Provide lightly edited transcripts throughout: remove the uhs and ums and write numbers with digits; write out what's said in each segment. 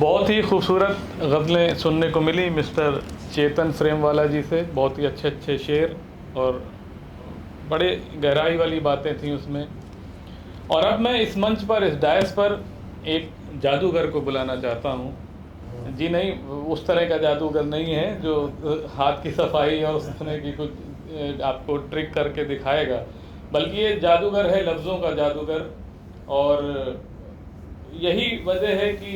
बहुत ही खूबसूरत गज़लें सुनने को मिली मिस्टर चेतन फ्रेमवाला जी से। बहुत ही अच्छे अच्छे शेर और बड़े गहराई वाली बातें थी उसमें। और अब मैं इस मंच पर, इस डायस पर एक जादूगर को बुलाना चाहता हूँ। जी नहीं, उस तरह का जादूगर नहीं है जो हाथ की सफाई और उस तरह की कुछ आपको ट्रिक करके दिखाएगा, बल्कि ये जादूगर है लफ्ज़ों का जादूगर। और यही वजह है कि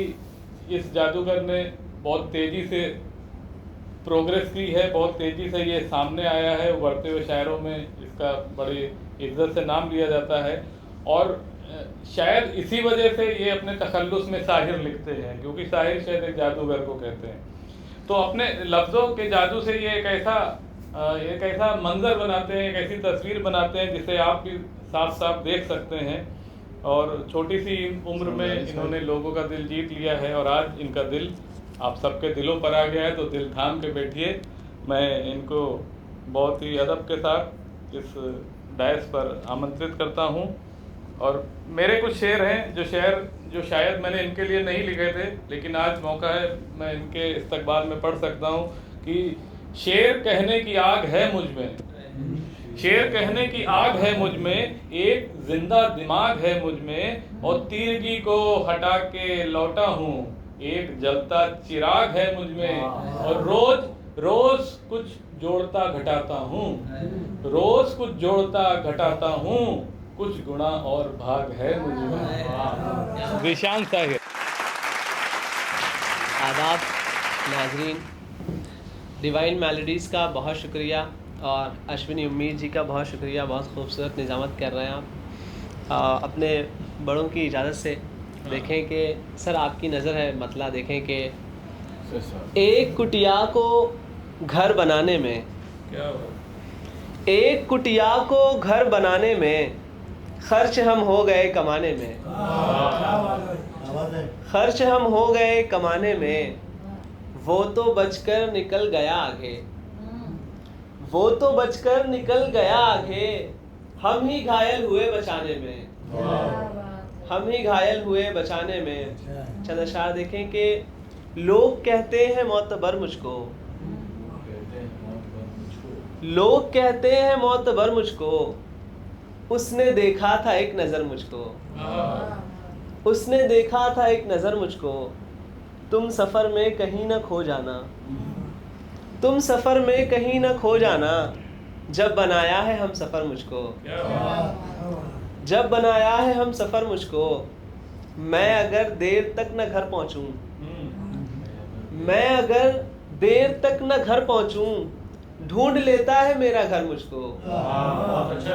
इस जादूगर ने बहुत तेज़ी से प्रोग्रेस की है, बहुत तेज़ी से ये सामने आया है। उभरते हुए शायरों में इसका बड़ी इज्जत से नाम लिया जाता है। और शायद इसी वजह से ये अपने तखल्लुस में शाहिर लिखते हैं, क्योंकि शाहिर शायद एक जादूगर को कहते हैं। तो अपने लफ्ज़ों के जादू से ये एक ऐसा मंज़र बनाते हैं, एक ऐसी तस्वीर बनाते हैं जिसे आप भी साफ साफ देख सकते हैं। और छोटी सी उम्र में इन्होंने लोगों का दिल जीत लिया है और आज इनका दिल आप सबके दिलों पर आ गया है। तो दिल थाम के बैठिए। मैं इनको बहुत ही अदब के साथ इस डायस पर आमंत्रित करता हूँ। और मेरे कुछ शेर हैं जो शायद मैंने इनके लिए नहीं लिखे थे, लेकिन आज मौका है, मैं इनके इस्तकबाल में पढ़ सकता हूँ कि शेर कहने की आग है मुझ में, शेर कहने की आग है मुझ में, एक जिंदा दिमाग है मुझ में, और तीरगी को हटा के लौटा हूँ, एक जलता चिराग है मुझ में। और रोज रोज कुछ जोड़ता घटाता हूँ, रोज कुछ जोड़ता घटाता हूँ, कुछ गुणा और भाग है मुझ में। ज़ीशान साहिर। आदाब नाजरीन, डिवाइन मेलोडीज़ का बहुत शुक्रिया और अश्विनी उम्मीद जी का बहुत शुक्रिया। बहुत खूबसूरत निज़ामत कर रहे हैं आप। अपने बड़ों की इजाज़त से देखें कि सर आपकी नज़र है, मतलब देखें कि एक कुटिया को घर बनाने में, एक कुटिया को घर बनाने में खर्च हम हो गए कमाने में, खर्च हम हो गए कमाने में, वो तो बचकर निकल गया आगे, वो तो बचकर निकल गया आगे, हम ही घायल हुए बचाने में, हम ही घायल हुए बचाने में। चंद अशआर देखें कि लोग कहते हैं मोतबर मुझको, लोग कहते हैं मोतबर मुझको, उसने देखा था एक नज़र मुझको, उसने देखा था एक नज़र मुझको, तुम सफ़र में कहीं ना खो जाना, तुम सफ़र में कहीं ना खो जाना, जब बनाया है हम सफ़र मुझको, जब बनाया है हम सफ़र मुझको, मैं अगर देर तक न घर पहुंचूं, मैं अगर देर तक न घर पहुंचूं, ढूंढ लेता है मेरा घर मुझको। बहुत अच्छा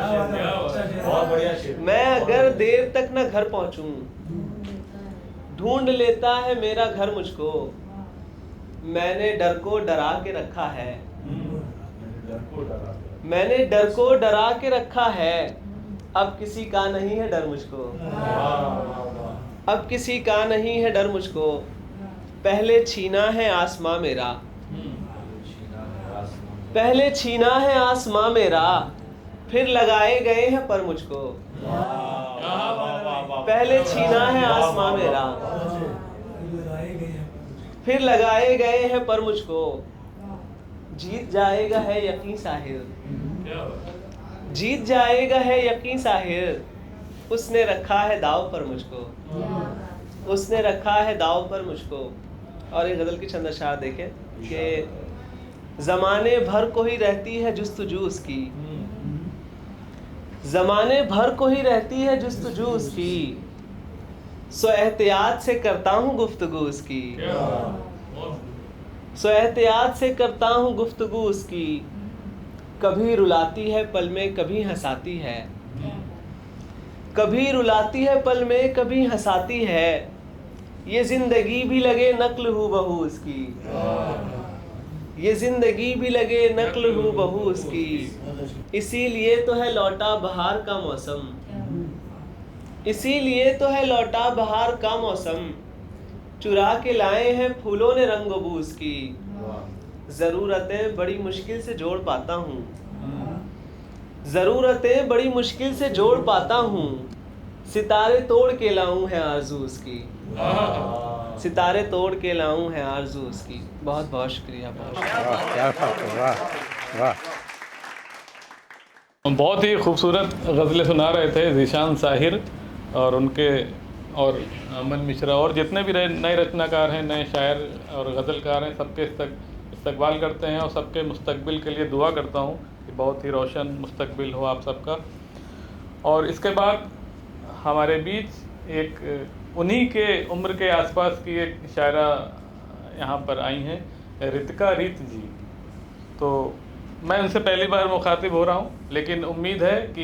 शेर, बहुत बढ़िया शेर। मैं अगर देर तक न घर पहुंचूं, ढूंढ लेता है मेरा घर मुझको, मैंने डर को डरा के रखा है, मैंने डर को डरा के रखा है, अब किसी का नहीं है डर मुझको, अब किसी का नहीं है डर मुझको, पहले छीना है आसमां मेरा, पहले छीना है आसमां मेरा, फिर लगाए गए हैं पर मुझको, पहले छीना है आसमां मेरा, फिर लगाए गए हैं पर मुझको, जीत जाएगा है यकीन साहिर, जीत जाएगा है यकीन साहिर, उसने रखा है दाव पर मुझको, उसने रखा है दाव पर मुझको। और एक गज़ल की चंद अशआर देखें कि ज़माने भर को ही रहती है जुस्तजू उसकी, ज़माने भर को ही रहती है जुस्तजू उसकी, सो एहतियात से करता हूँ गुफ्तगू उसकी, सो एहतियात से करता हूँ गुफ्तगू उसकी, कभी रुलाती है पल में कभी हंसाती है, कभी रुलाती है पल में कभी हंसाती है, ये ज़िंदगी भी लगे नक्ल हू बहू उसकी, ये ज़िंदगी भी लगे नक्ल हू बहू उसकी, इसीलिए तो है लौटा बहार का मौसम, इसीलिए तो है लौटा बहार का मौसम, चुरा के लाए हैं फूलों ने रंगो उसकी, ज़रूरतें बड़ी मुश्किल से जोड़ पाता हूँ, ज़रूरतें बड़ी मुश्किल से जोड़ पाता हूँ, सितारे तोड़ के लाऊं है आरज़ू उसकी, सितारे तोड़ के लाऊं है आरज़ू उसकी। बहुत बहुत शुक्रिया, बहुत शुक्रिया। वाह, क्या बात है, वाह वाह। बहुत ही खूबसूरत गज़लें सुना रहे थे ज़ीशान साहिर और उनके और अमन मिश्रा और जितने भी नए रचनाकार हैं, नए शायर और गज़लकार हैं, सबके इस्तकबाल करते हैं और सबके मुस्तकबिल के लिए दुआ करता हूँ कि बहुत ही रोशन मुस्तकबिल हो आप सबका। और इसके बाद हमारे बीच एक उन्हीं के उम्र के आसपास की एक शायरा यहाँ पर आई हैं, रितिका रीत जी। तो मैं उनसे पहली बार मुखातिब हो रहा हूँ, लेकिन उम्मीद है कि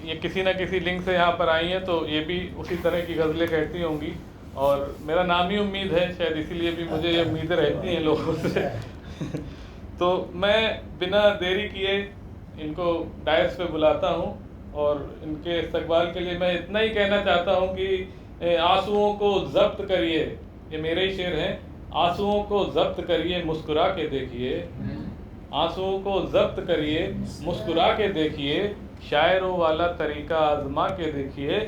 ये किसी न किसी लिंक से यहाँ पर आई हैं, तो ये भी उसी तरह की गज़लें कहती होंगी। और मेरा नाम ही उम्मीद है, शायद इसीलिए भी मुझे ये उम्मीदें रहती हैं लोगों से। तो मैं बिना देरी किए इनको डायस पे बुलाता हूँ और इनके इस्तकबाल के लिए मैं इतना ही कहना चाहता हूँ कि आंसुओं को ज़ब्त करिए, ये मेरे ही शेर हैं। आंसुओं को ज़ब्त करिए, मुस्कुरा के देखिए। आंसुओं को ज़ब्त करिए, मुस्कुरा के देखिए। शायरों वाला तरीका आजमा के देखिए।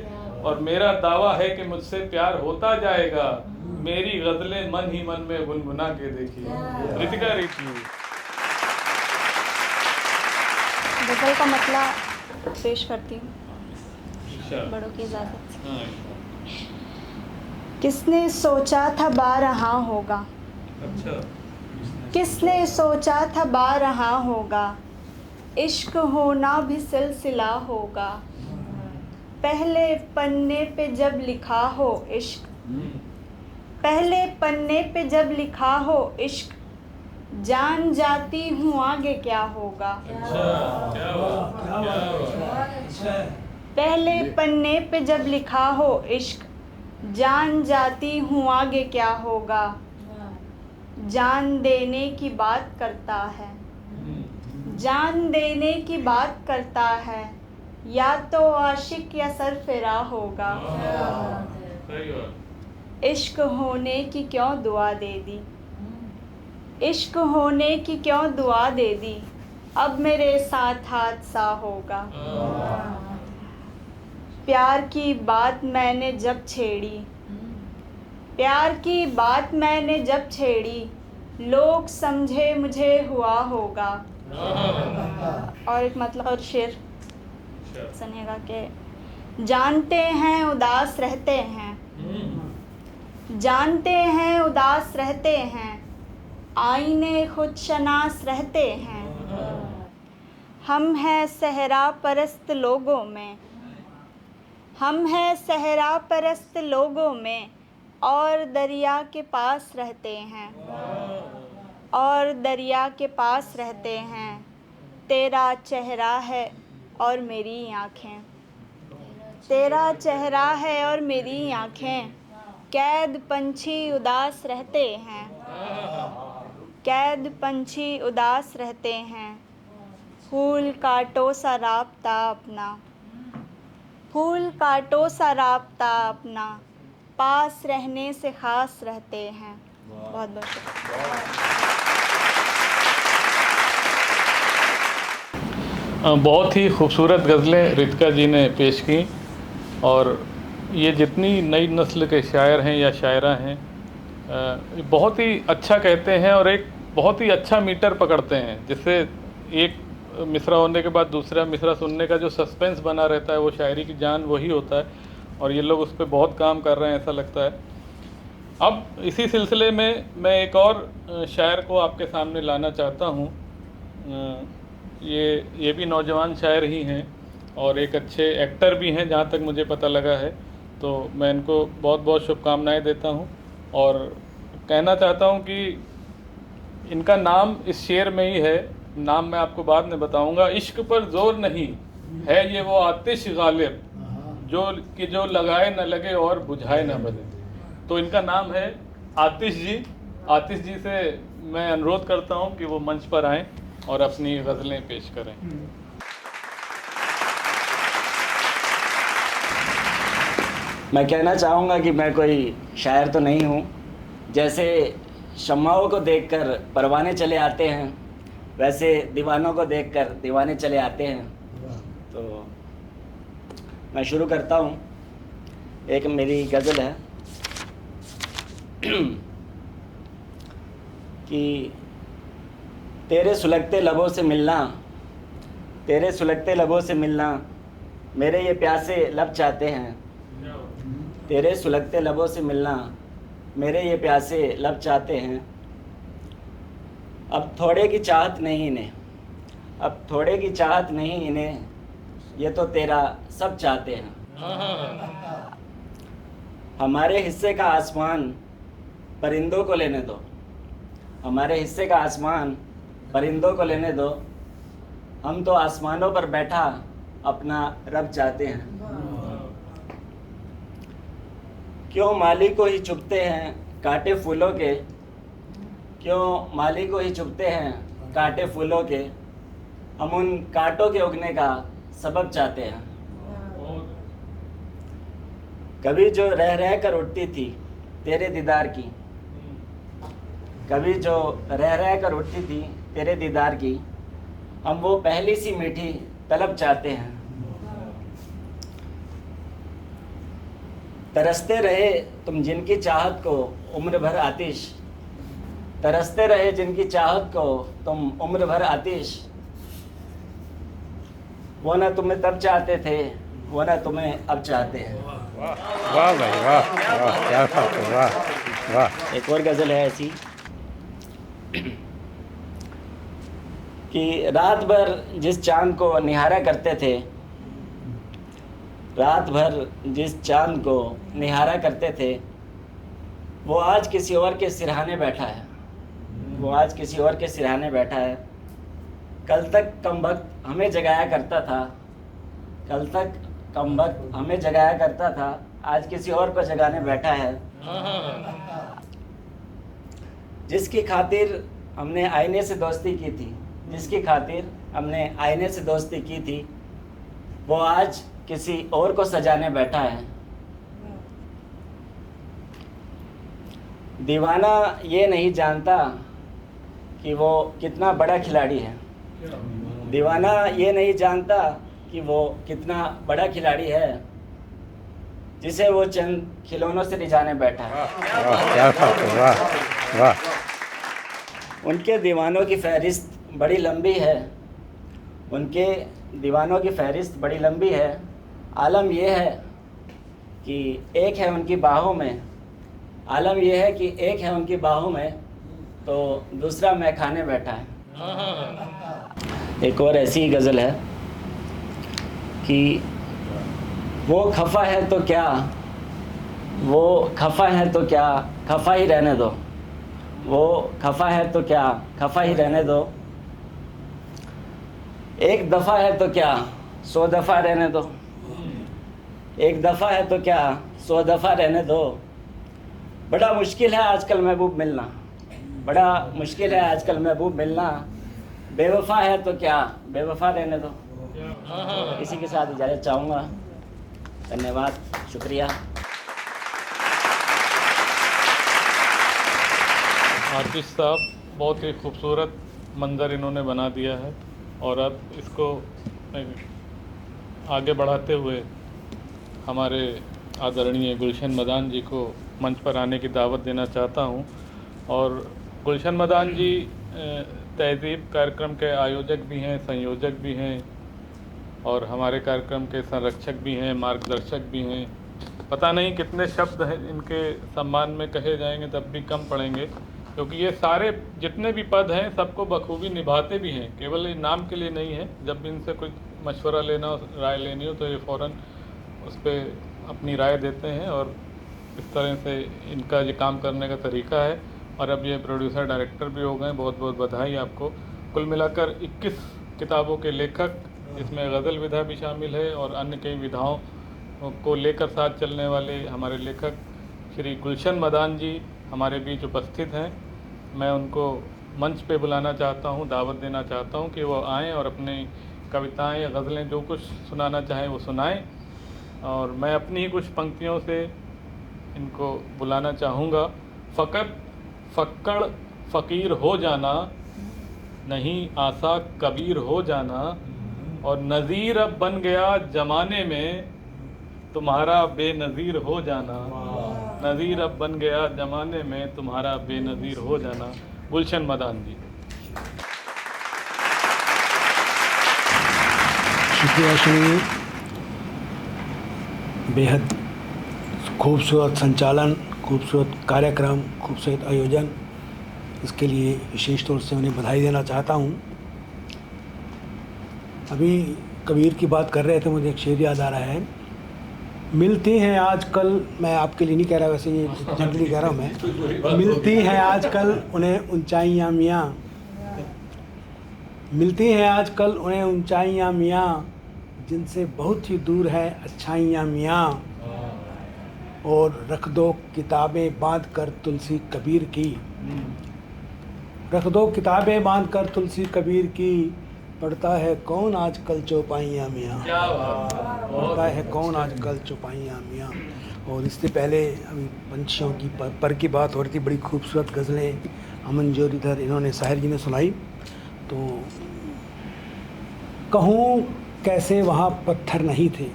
और मेरा दावा है कि मुझसे प्यार होता जाएगा। मेरी गज़लें मन ही मन में गुनगुना के देखिए। रितिका रीत जी। गज़ल का मतलब पेश करती हूँ बड़ों की इजाज़त से। किसने सोचा था बारहा होगा, अच्छा। किसने सोचा था बारहा होगा, इश्क होना भी सिलसिला होगा। पहले पन्ने पे जब लिखा हो इश्क, पहले पन्ने पे जब लिखा हो इश्क, जान जाती हूँ आगे क्या होगा। पहले पन्ने पे जब लिखा हो इश्क, जान जाती हूँ आगे क्या होगा। जान देने की बात करता है, जान देने की बात करता है, या तो आशिक या सरफिरा होगा। इश्क होने की क्यों दुआ दे दी, इश्क होने की क्यों दुआ दे दी, अब मेरे साथ हादसा होगा। प्यार की बात मैंने जब छेड़ी, प्यार की बात मैंने जब छेड़ी, लोग समझे मुझे हुआ होगा। और एक मतलब और शेर सुनिएगा कि जानते हैं उदास रहते हैं, जानते हैं उदास रहते हैं, आईने खुद शनास रहते हैं। हम हैं सहरा परस्त लोगों में, हम हैं सहरा परस्त लोगों में, और दरिया के पास रहते हैं, और दरिया के पास रहते हैं। तेरा चेहरा है और मेरी आँखें, तेरा चेहरा है और मेरी आँखें, कैद पंछी उदास रहते हैं, कैद पंछी उदास रहते हैं। फूल काटो सा राब्ता अपना, फूल काटो सा राब्ता अपना, पास रहने से ख़ास रहते हैं। बहुत बहुत शुक्रिया। बहुत ही खूबसूरत गज़लें रितिका जी ने पेश की। और ये जितनी नई नस्ल के शायर हैं या शायरा हैं, बहुत ही अच्छा कहते हैं और एक बहुत ही अच्छा मीटर पकड़ते हैं, जिससे एक मिसरा होने के बाद दूसरा मिसरा सुनने का जो सस्पेंस बना रहता है, वो शायरी की जान वही होता है। और ये लोग उस पर बहुत काम कर रहे हैं, ऐसा लगता है। अब इसी सिलसिले में मैं एक और शायर को आपके सामने लाना चाहता हूँ। ये भी नौजवान शायर ही हैं और एक अच्छे एक्टर भी हैं, जहाँ तक मुझे पता लगा है। तो मैं इनको बहुत बहुत शुभकामनाएं देता हूँ और कहना चाहता हूँ कि इनका नाम इस शेर में ही है। नाम मैं आपको बाद में बताऊँगा। इश्क पर जोर नहीं है ये वो आतिश गालिब, जो लगाए न लगे और बुझाए न बने। तो इनका नाम है आतिश जी। आतिश जी से मैं अनुरोध करता हूँ कि वो मंच पर आएँ और अपनी गज़लें पेश करें। मैं कहना चाहूँगा कि मैं कोई शायर तो नहीं हूँ। जैसे शम्माओं को देखकर परवाने चले आते हैं, वैसे दीवानों को देखकर दीवाने चले आते हैं। तो मैं शुरू करता हूँ। एक मेरी गज़ल है। कि तेरे सुलगते लबों से मिलना, तेरे सुलगते लबों से मिलना, मेरे ये प्यासे लब चाहते हैं। तेरे सुलगते लबों से मिलना, मेरे ये प्यासे लब चाहते हैं। अब थोड़े की चाहत नहीं इन्हें, अब थोड़े की चाहत नहीं इन्हें, ये तो तेरा सब चाहते हैं। हमारे हिस्से का आसमान परिंदों को लेने दो, हमारे हिस्से का आसमान परिंदों को लेने दो, हम तो आसमानों पर बैठा अपना रब चाहते हैं। क्यों माली को ही चुभते हैं कांटे फूलों के, क्यों माली को ही चुभते हैं कांटे फूलों के, हम उन कांटों के उगने का सबब चाहते हैं। कभी जो रह रह कर उठती थी तेरे दीदार की, कभी जो रह रह कर उठती थी तेरे दीदार की, हम वो पहली सी मीठी तलब चाहते हैं। तरसते रहे तुम जिनकी चाहत को उम्र भर आतिश, तरसते रहे जिनकी चाहत को तुम उम्र भर आतिश, वो ना तुम्हें तब चाहते थे, वो ना तुम्हें अब चाहते हैं। वाह भाई वाह वाह, क्या बात है, वाह वाह। एक और गज़ल है ऐसी कि रात भर जिस चांद को निहारा करते थे, रात भर जिस चांद को निहारा करते थे, वो आज किसी और के सिरहाने बैठा है, वो आज किसी और के सिरहाने बैठा है। कल तक कम वक्त हमें जगाया करता था, कल तक कम वक्त हमें जगाया करता था, आज किसी और को जगाने बैठा है। जिसकी खातिर हमने आईने से दोस्ती की थी, जिसकी खातिर हमने आईने से दोस्ती की थी, वो आज किसी और को सजाने बैठा है। दीवाना ये नहीं जानता कि वो कितना बड़ा खिलाड़ी है, दीवाना ये नहीं जानता कि वो कितना बड़ा खिलाड़ी है, जिसे वो चंद खिलौनों से रिझाने बैठा है। वाह, क्या बात है, वाह वाह। उनके दीवानों की फहरिस्त बड़ी लंबी है, उनके दीवानों की फहरिस्त बड़ी लंबी है। आलम यह है कि एक है उनकी बाहों में, आलम यह है कि एक है उनकी बाहों में, तो दूसरा मैं खाने बैठा है। एक और ऐसी ही गज़ल है कि वो खफा है तो क्या, वो खफा है तो क्या, खफा ही रहने दो, वो खफा है तो क्या, खफा ही रहने दो। एक दफ़ा है तो क्या, 100 दफ़ा रहने दो, एक दफ़ा है तो क्या, 100 दफ़ा रहने दो। बड़ा मुश्किल है आजकल महबूब मिलना, बड़ा मुश्किल है आजकल महबूब मिलना, बेवफ़ा है तो क्या, बेवफ़ा रहने दो। इसी के साथ इजाज़त चाहूँगा। धन्यवाद, शुक्रिया। आर्टिस्ट साहब बहुत ही खूबसूरत मंज़र इन्होंने बना दिया है, और अब इसको आगे बढ़ाते हुए हमारे आदरणीय गुलशन मदान जी को मंच पर आने की दावत देना चाहता हूं। और गुलशन मदान जी तहज़ीब कार्यक्रम के आयोजक भी हैं, संयोजक भी हैं, और हमारे कार्यक्रम के संरक्षक भी हैं, मार्गदर्शक भी हैं। पता नहीं कितने शब्द हैं इनके सम्मान में कहे जाएंगे तब भी कम पड़ेंगे, क्योंकि ये सारे जितने भी पद हैं सबको बखूबी निभाते भी हैं, केवल नाम के लिए नहीं है। जब भी इनसे कुछ मशवरा लेना हो, राय लेनी हो, तो ये फ़ौरन उस पर अपनी राय देते हैं, और इस तरह से इनका ये काम करने का तरीका है। और अब ये प्रोड्यूसर डायरेक्टर भी हो गए, बहुत बहुत बधाई आपको। कुल मिलाकर 21 किताबों के लेखक, इसमें गज़ल विधा भी शामिल है और अन्य कई विधाओं को लेकर साथ चलने वाले हमारे लेखक श्री गुलशन मदान जी हमारे बीच उपस्थित हैं। मैं उनको मंच पे बुलाना चाहता हूं, दावत देना चाहता हूं कि वो आएँ और अपनी कविताएं या गज़लें जो कुछ सुनाना चाहें वो सुनाएं। और मैं अपनी ही कुछ पंक्तियों से इनको बुलाना चाहूँगा। फ़कत फ़क्कड़ फ़कीर हो जाना, नहीं आसा कबीर हो जाना, और नज़ीर अब बन गया ज़माने में, तुम्हारा बेनज़ीर हो जाना। नज़ीर अब बन गया ज़माने में तुम्हारा बेनज़ीर हो जाना। गुलशन मदान जी। शुक्रिया सुनील, बेहद खूबसूरत संचालन, खूबसूरत कार्यक्रम, खूबसूरत आयोजन, इसके लिए विशेष तौर से उन्हें बधाई देना चाहता हूँ। अभी कबीर की बात कर रहे थे, मुझे एक शेर याद आ रहा है। मिलती हैं आजकल, मैं आपके लिए नहीं कह रहा, वैसे ये जनरली कह रहा हूँ मैं। मिलती हैं आजकल उन्हें ऊंचाइयाँ मियाँ, मिलती हैं आजकल उन्हें ऊंचाइयाँ मियाँ, जिनसे बहुत ही दूर है अच्छाइयाँ मियाँ। और रख दो किताबें बांध कर तुलसी कबीर की, रख दो किताबें बांध कर तुलसी कबीर की, पढ़ता है कौन आजकल चौपाइयाँ मियाँ, पढ़ता है कौन आजकल चौपाइयाँ मियाँ। और इससे पहले अभी पंछियों की पर की बात हो रही थी, बड़ी खूबसूरत गज़लें अमन जोरीधर इन्होंने साहिर जी ने सुनाई। तो कहूँ कैसे वहाँ पत्थर नहीं थे,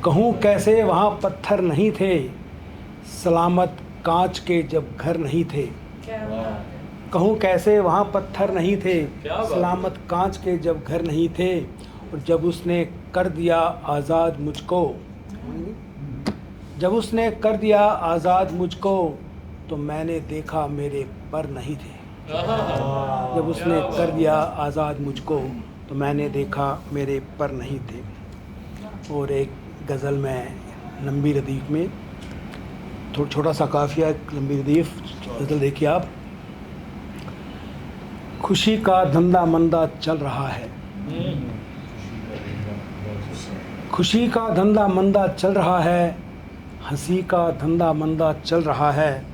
कहूँ कैसे वहाँ पत्थर नहीं थे, सलामत कांच के जब घर नहीं थे। कहूँ कैसे वहाँ पत्थर नहीं थे, सलामत कांच के जब घर नहीं थे। और जब उसने कर दिया आज़ाद मुझको, जब उसने कर दिया आज़ाद मुझको, तो मैंने देखा मेरे पर नहीं थे। जब उसने कर दिया आज़ाद मुझको, तो मैंने देखा मेरे पर नहीं थे। और एक गज़ल में लंबी रदीफ़ में छोटा सा काफ़िया, लंबी रदीफ़ गज़ल देखिए आप। खुशी का धंधा मंदा चल रहा है, खुशी का धंधा मंदा चल रहा है, हंसी का धंधा मंदा चल रहा है,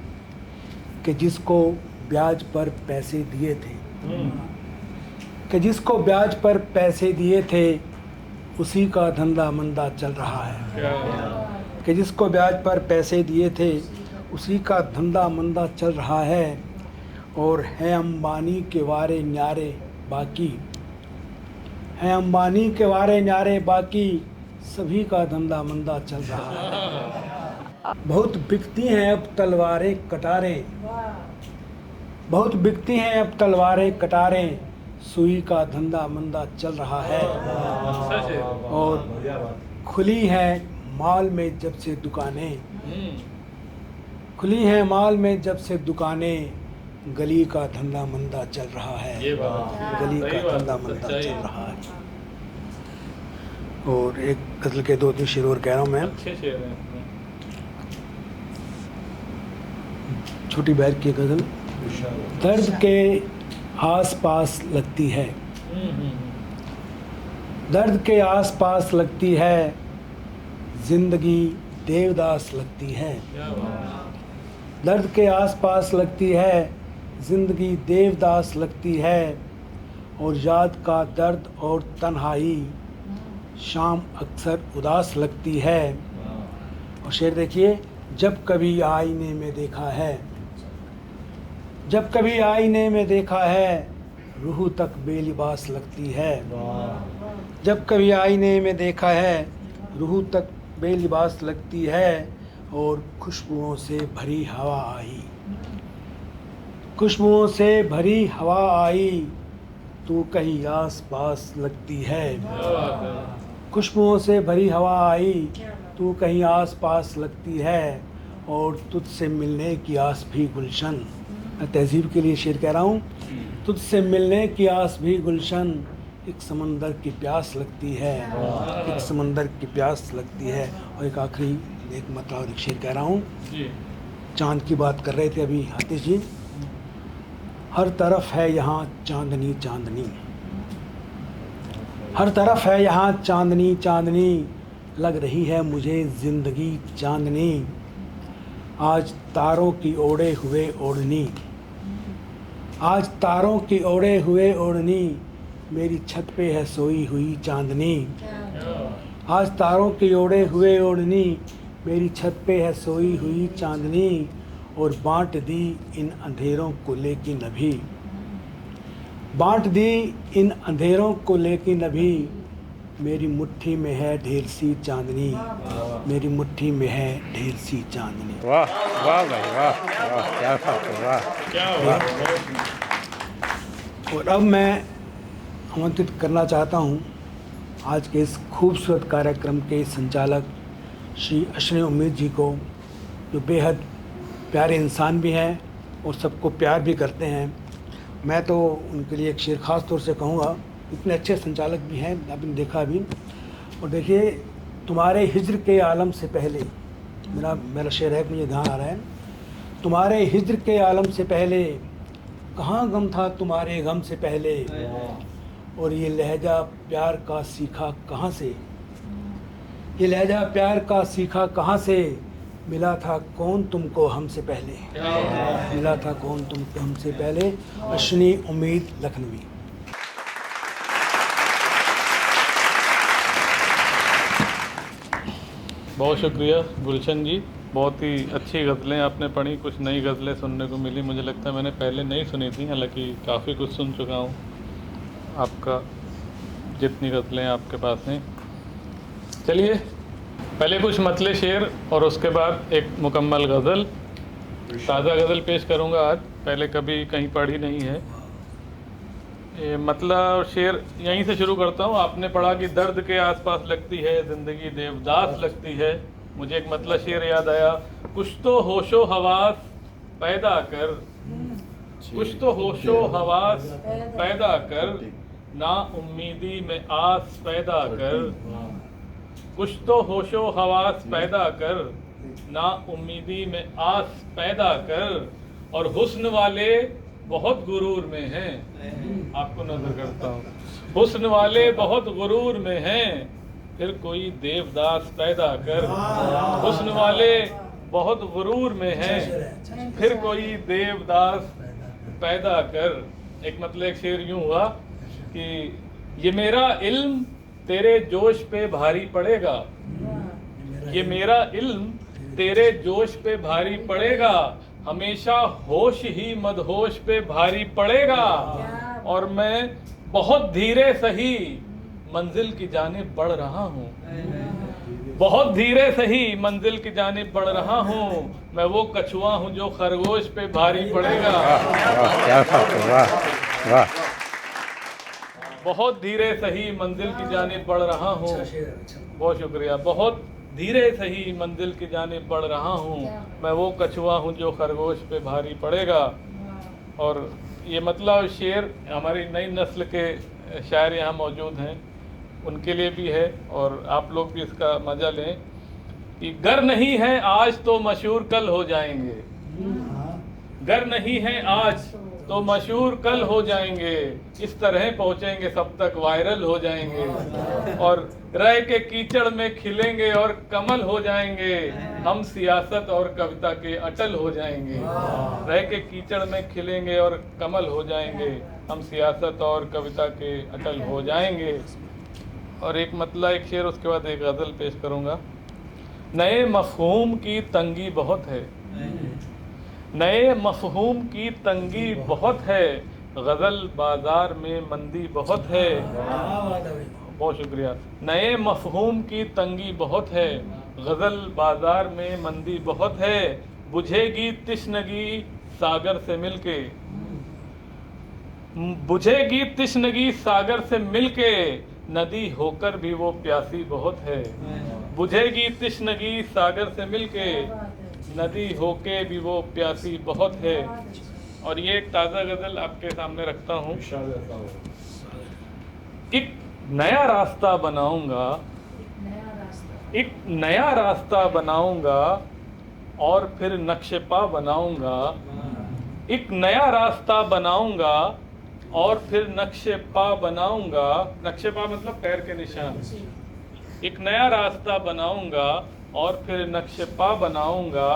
कि जिसको ब्याज पर पैसे दिए थे, कि जिसको ब्याज पर पैसे दिए थे, उसी का धंधा मंदा चल रहा है। कि जिसको ब्याज पर पैसे दिए थे, उसी का धंधा मंदा चल रहा है। और है अंबानी के वारे न्यारे बाकी, है अंबानी के वारे न्यारे बाकी, सभी का धंधा मंदा चल रहा है। बहुत बिकती हैं अब तलवारें कटारें, बहुत बिकती हैं अब तलवारें कटारें, सुई का धंधा मंदा चल रहा है। और खुली है माल में जब से दुकानें, खुली हैं माल में जब से दुकानें, गली का धंधा मंदा चल रहा है, गली का धंधा मंदा चल रहा है। और एक गज़ल के 2-3 शेर और कह रहा हूँ मैं। अच्छे शेर हैं। छोटी बहर की गज़ल। दर्द के आस पास लगती है, दर्द के आस पास लगती है, जिंदगी देवदास लगती है। दर्द के आस पास लगती है, जिंदगी देवदास लगती है। और याद का दर्द और तन्हाई, शाम अक्सर उदास लगती है। और शेर देखिए। जब कभी आईने में देखा है, जब कभी आईने में देखा है, रूह तक बेलिबास लगती है। जब कभी आईने में देखा है, रूह तक बेलिबास लगती है। और खुशबुओं से भरी हवा आई, खुशबुओं से भरी हवा आई, तू कहीं आस पास लगती है। खुशबुओं से भरी हवा आई, तू कहीं आस पास लगती है। और तुझसे मिलने की आस भी गुलशन, मैं तहज़ीब के लिए शेर कह रहा हूँ। तुझसे मिलने की आस भी गुलशन, एक समंदर की प्यास लगती है, एक समंदर की प्यास लगती है। और एक आखिरी एक मतलब और एक शेर कह रहा हूँ। चांद की बात कर रहे थे अभी आतिश जी। हर तरफ है यहाँ चांदनी चांदनी, हर तरफ है यहाँ चांदनी चांदनी, लग रही है मुझे ज़िंदगी चांदनी। आज तारों की ओढ़े हुए ओढ़नी, आज तारों की ओढ़े हुए ओढ़नी, मेरी छत पे है सोई हुई चांदनी। आज तारों की ओढ़े हुए ओढ़नी, मेरी छत पे है सोई हुई चांदनी। और बांट दी इन अंधेरों को लेकिन अभी, बांट दी इन अंधेरों को लेकिन अभी, मेरी मुट्ठी में है ढेर सी चांदनी, मेरी मुट्ठी में है ढेर सी चांदनी। वाह वाह भाई वाह वाह, क्या बात है, वाह। क्या हुआ? और अब मैं आमंत्रित करना चाहता हूँ आज के इस खूबसूरत कार्यक्रम के संचालक श्री अश्विनी उम्मीद जी को, जो बेहद प्यारे इंसान भी हैं और सबको प्यार भी करते हैं। मैं तो उनके लिए एक शेर ख़ास तौर से कहूँगा, इतने अच्छे संचालक भी हैं, आपने देखा अभी। और देखिए, तुम्हारे हिज्र के आलम से पहले, मेरा शेर है, मुझे ध्यान आ रहा है, तुम्हारे हिज्र के आलम से पहले कहाँ गम था तुम्हारे गम से पहले, और ये लहजा प्यार का सीखा कहाँ से, ये लहजा प्यार का सीखा कहाँ से, मिला था कौन तुमको हमसे पहले, मिला था कौन तुमको हमसे पहले। अश्विनी उम्मीद लखनवी। बहुत शुक्रिया गुलशन जी, बहुत ही अच्छी गज़लें आपने पढ़ी, कुछ नई गज़लें सुनने को मिली। मुझे लगता है मैंने पहले नहीं सुनी थी, हालांकि काफ़ी कुछ सुन चुका हूँ आपका, जितनी गज़लें आपके पास हैं। चलिए, पहले कुछ मतले शेर और उसके बाद एक मुकम्मल गज़ल, ताज़ा गज़ल पेश करूँगा आज, पहले कभी कहीं पढ़ी नहीं है। ये मतलब शेर यहीं से शुरू करता हूँ। आपने पढ़ा कि दर्द के आसपास लगती है ज़िंदगी देवदास लगती है, मुझे एक मतलब शेर याद आया, कुछ तो होशो हवास पैदा कर, कुछ तो होशो हवास पैदा कर, ना उम्मीदी में आस पैदा कर, कुछ तो होशो हवास पैदा कर, ना उम्मीदी में आस पैदा कर, और हुस्न वाले बहुत गुरूर में हैं, आपको नजर करता हूँ, हुस्न वाले बहुत गुरूर में हैं, फिर कोई देवदास पैदा कर, हुस्न वाले बहुत गुरूर में हैं, फिर कोई देवदास पैदा कर। एक मतलब एक शेर यूं हुआ कि ये मेरा इल्म तेरे जोश पे भारी पड़ेगा, ये मेरा इल्म तेरे जोश पे भारी पड़ेगा, हमेशा होश ही मदहोश पे भारी पड़ेगा, और मैं बहुत धीरे सही मंजिल की जानिब बढ़ रहा हूँ, बहुत धीरे सही मंजिल की जानिब बढ़ रहा हूँ, मैं वो कछुआ हूँ जो खरगोश पे भारी पड़ेगा। वाह, क्या बात है, वाह वाह। बहुत धीरे सही मंजिल की जानिब बढ़ रहा हूँ, बहुत शुक्रिया, बहुत धीरे सही मंजिल की जानिब बढ़ रहा हूँ, मैं वो कछुआ हूँ जो खरगोश पे भारी पड़ेगा। और ये मतलब शेर हमारी नई नस्ल के शायर यहाँ मौजूद हैं, उनके लिए भी है, और आप लोग भी इसका मज़ा लें कि गर नहीं है आज तो मशहूर कल हो जाएंगे, गर नहीं है आज तो मशहूर कल हो जाएंगे, इस तरह पहुंचेंगे सब तक वायरल हो जाएंगे, और रह के कीचड़ में खिलेंगे और कमल हो जाएंगे, हम सियासत और कविता के अटल हो जाएंगे, रह के कीचड़ में खिलेंगे और कमल हो जाएंगे, हम सियासत और कविता के अटल हो जाएंगे। और एक मतलब एक शेर, उसके बाद एक गज़ल पेश करूँगा। नए मफ़हूम की तंगी बहुत है, नए मफ़हूम की तंगी बहुत है, गज़ल बाज़ार में मंदी बहुत है, बहुत शुक्रिया, नए मफ़हूम की तंगी बहुत है, गज़ल बाज़ार में मंदी बहुत है, बुझेगी तिश्नगी सागर से मिलके, बुझेगी तिश्नगी सागर से मिलके, नदी होकर भी वो प्यासी बहुत है, बुझेगी तिश्नगी सागर से मिलके, नदी होके भी वो प्यासी बहुत है। और ये एक ताज़ा गज़ल आपके सामने रखता हूँ। एक नया रास्ता बनाऊंगा, एक नया रास्ता बनाऊंगा, और फिर नक्शेपा बनाऊंगा, एक नया रास्ता बनाऊंगा, और फिर नक्शेपा बनाऊंगा, नक्शेपा मतलब पैर के निशान, एक नया रास्ता बनाऊंगा और फिर नक्शेपा बनाऊंगा।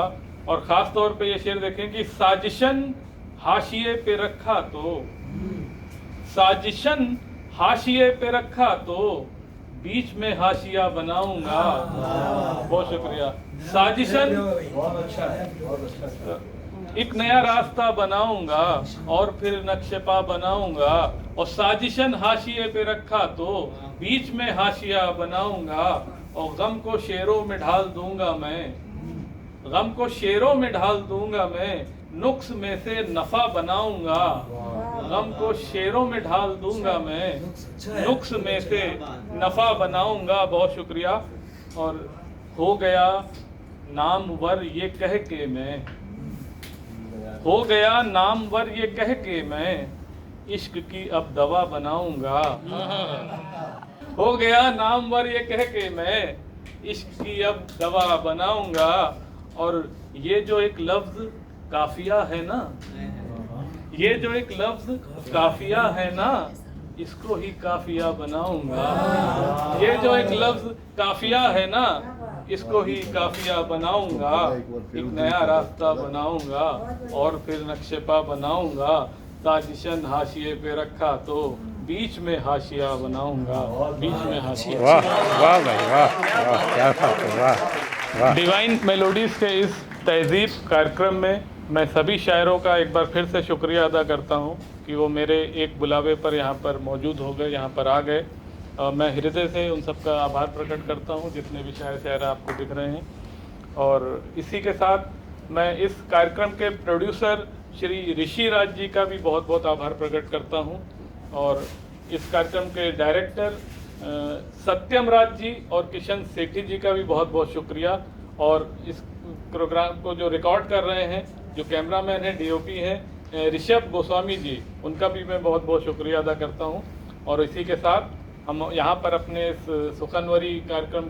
और ख़ास तौर पे ये शेर देखें कि साजिशन हाशिए पे रखा तो, साजिशन हाशिए पे रखा तो, बीच में हाशिया बनाऊंगा। बहुत शुक्रिया। साजिशन, एक नया रास्ता बनाऊंगा और फिर नक्शेपा बनाऊंगा, और साजिशन हाशिए पे रखा तो बीच में हाशिया बनाऊंगा, और गम को शेरों में ढाल दूंगा मैं, गम को शेरों में ढाल दूंगा मैं, नुक्स में से नफा बनाऊंगा, गम को शेरों में ढाल दूंगा मैं, नुक्स में से नफा बनाऊंगा। बहुत शुक्रिया। और हो गया नामवर ये कह के मैं, हो गया नामवर ये कह के मैं, इश्क की अब दवा बनाऊंगा। हो गया नामवर ये कह के मैं, इश्क की अब दवा बनाऊंगा। और ये जो एक लफ्ज काफिया है ना, ये जो एक लफ्ज काफिया है ना, इसको ही काफिया बनाऊंगा। ये जो एक लफ्ज काफिया है ना, इसको ही काफिया बनाऊंगा। एक नया रास्ता बनाऊंगा और फिर नक्शेपा बनाऊंगा, साजिशन हाशिए पे रखा तो बीच में हाशिया बनाऊंगा, बीच में हाशिया। वाह वाह भाई वाह वाह, क्या बात है, वाह वाह। डिवाइन मेलोडीज़ के इस तहज़ीब कार्यक्रम में मैं सभी शायरों का एक बार फिर से शुक्रिया अदा करता हूं कि वो मेरे एक बुलावे पर यहाँ पर मौजूद हो गए, यहाँ पर आ गए। मैं हृदय से उन सबका आभार प्रकट करता हूं, जितने भी शायर शायरा आपको दिख रहे हैं। और इसी के साथ मैं इस कार्यक्रम के प्रोड्यूसर श्री ऋषि राज जी का भी बहुत बहुत आभार प्रकट करता हूं, और इस कार्यक्रम के डायरेक्टर सत्यम राज जी और किशन सेठी जी का भी बहुत बहुत शुक्रिया। और इस प्रोग्राम को जो रिकॉर्ड कर रहे हैं, जो कैमरामैन हैं, डीओपी हैं ऋषभ गोस्वामी जी, उनका भी मैं बहुत बहुत शुक्रिया अदा करता हूं। और इसी के साथ हम यहाँ पर अपने इस सुखनवरी कार्यक्रम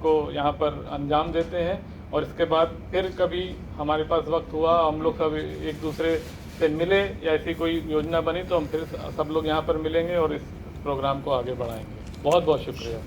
को यहाँ पर अंजाम देते हैं। और इसके बाद फिर कभी हमारे पास वक्त हुआ, हम लोग कभी एक दूसरे से मिले या ऐसी कोई योजना बनी तो हम फिर सब लोग यहाँ पर मिलेंगे और इस प्रोग्राम को आगे बढ़ाएंगे। बहुत बहुत शुक्रिया।